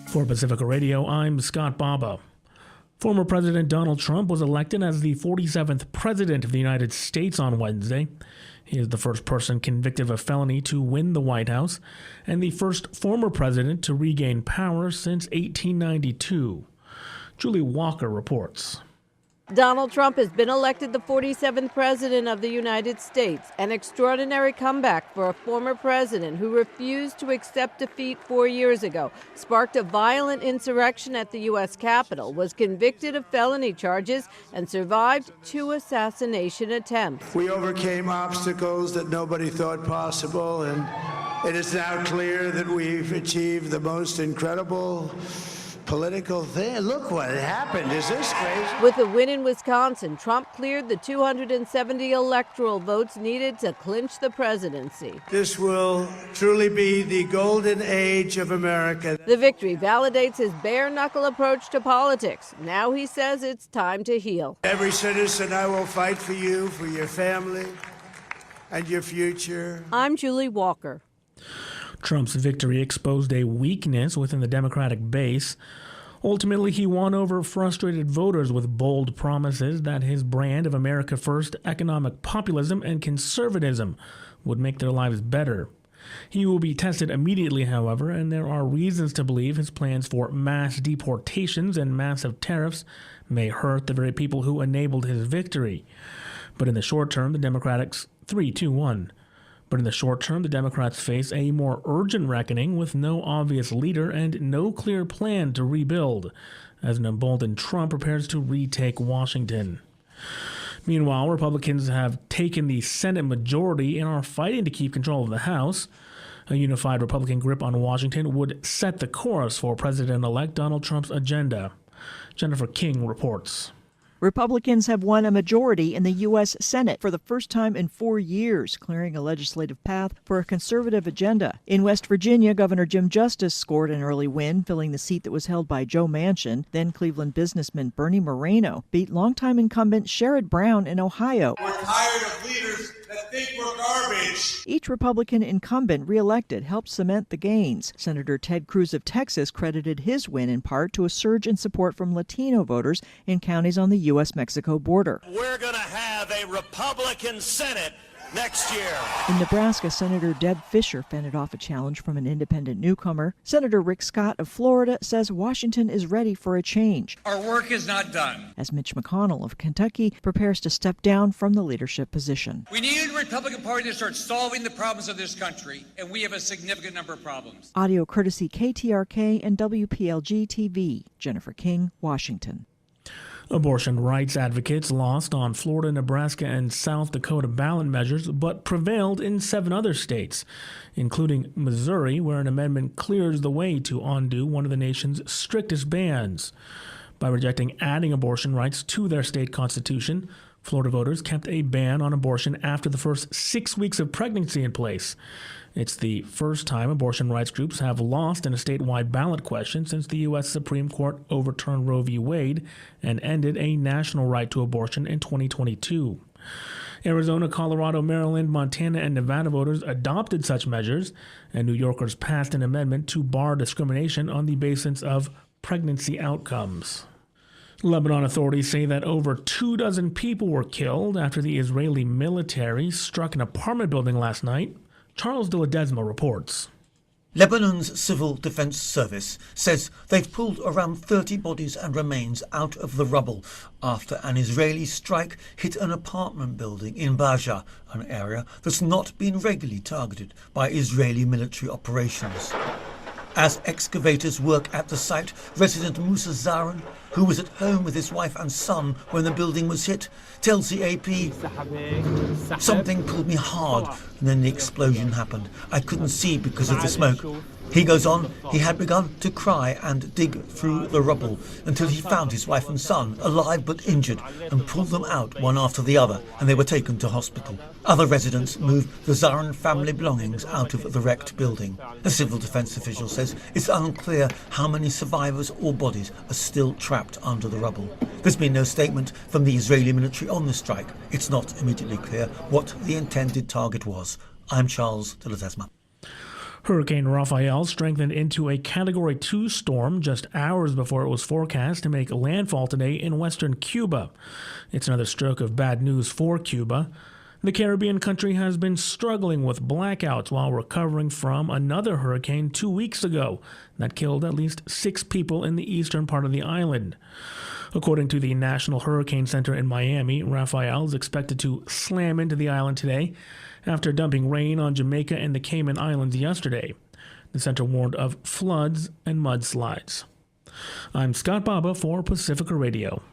For Pacifica Radio, I'm Scott Baba. Former President Donald Trump was elected as the 47th President of the United States on Wednesday. He is the first person convicted of a felony to win the White House and the first former president to regain power since 1892. Julie Walker reports. Donald Trump has been elected the 47th President of the United States, an extraordinary comeback for a former president who refused to accept defeat 4 years ago, sparked a violent insurrection at the U.S. Capitol, was convicted of felony charges, and survived 2 assassination attempts. We overcame obstacles that nobody thought possible, and it is now clear that we've achieved the most incredible political thing. Look what happened. Is this crazy? With a win in Wisconsin, Trump cleared the 270 electoral votes needed to clinch the presidency. This will truly be the golden age of America. The victory validates his bare-knuckle approach to politics. Now he says it's time to heal. Every citizen, I will fight for you, for your family, and your future. I'm Julie Walker. Trump's victory exposed a weakness within the Democratic base. Ultimately, he won over frustrated voters with bold promises that his brand of America First, economic populism, and conservatism would make their lives better. He will be tested immediately, however, and there are reasons to believe his plans for mass deportations and massive tariffs may hurt the very people who enabled his victory. But in the short term, the Democrats 3-2-1. But in the short term, the Democrats face a more urgent reckoning with no obvious leader and no clear plan to rebuild, as an emboldened Trump prepares to retake Washington. Meanwhile, Republicans have taken the Senate majority and are fighting to keep control of the House. A unified Republican grip on Washington would set the course for President-elect Donald Trump's agenda. Jennifer King reports. Republicans have won a majority in the U.S. Senate for the first time in 4 years, clearing a legislative path for a conservative agenda. In West Virginia, Governor Jim Justice scored an early win, filling the seat that was held by Joe Manchin. Then Cleveland businessman Bernie Moreno beat longtime incumbent Sherrod Brown in Ohio. We're tired of leaders that think we're garbage. Each Republican incumbent reelected helped cement the gains. Senator Ted Cruz of Texas credited his win in part to a surge in support from Latino voters in counties on the U.S.-Mexico border. We're going to have a Republican Senate next year. In Nebraska, Senator Deb Fischer fended off a challenge from an independent newcomer. Senator Rick Scott of Florida says Washington is ready for a change. Our work is not done. As Mitch McConnell of Kentucky prepares to step down from the leadership position. We need the Republican Party to start solving the problems of this country, and we have a significant number of problems. Audio courtesy KTRK and WPLG-TV. Jennifer King, Washington. Abortion rights advocates lost on Florida, Nebraska, and South Dakota ballot measures, but prevailed in 7 other states, including Missouri, where an amendment clears the way to undo one of the nation's strictest bans. By rejecting adding abortion rights to their state constitution, Florida voters kept a ban on abortion after the first 6 weeks of pregnancy in place. It's the first time abortion rights groups have lost in a statewide ballot question since the U.S. Supreme Court overturned Roe v. Wade and ended a national right to abortion in 2022. Arizona, Colorado, Maryland, Montana, and Nevada voters adopted such measures, and New Yorkers passed an amendment to bar discrimination on the basis of pregnancy outcomes. Lebanon authorities say that over 24 people were killed after the Israeli military struck an apartment building last night. Charles de Ledesma reports. Lebanon's Civil Defense Service says they've pulled around 30 bodies and remains out of the rubble after an Israeli strike hit an apartment building in Baja, an area that's not been regularly targeted by Israeli military operations. As excavators work at the site, resident Musa Zaran, who was at home with his wife and son when the building was hit, tells the AP, "Something pulled me hard and then the explosion happened. I couldn't see because of the smoke." He goes on, he had begun to cry and dig through the rubble until he found his wife and son alive but injured and pulled them out one after the other, and they were taken to hospital. Other residents moved the Zaran family belongings out of the wrecked building. A civil defense official says it's unclear how many survivors or bodies are still trapped under the rubble. There's been no statement from the Israeli military on the strike. It's not immediately clear what the intended target was. I'm Charles de Ledesma. Hurricane Rafael strengthened into a Category 2 storm just hours before it was forecast to make landfall today in western Cuba. It's another stroke of bad news for Cuba. The Caribbean country has been struggling with blackouts while recovering from another hurricane 2 weeks ago that killed at least 6 people in the eastern part of the island. According to the National Hurricane Center in Miami, Rafael is expected to slam into the island today after dumping rain on Jamaica and the Cayman Islands yesterday. The center warned of floods and mudslides. I'm Scott Baba for Pacifica Radio.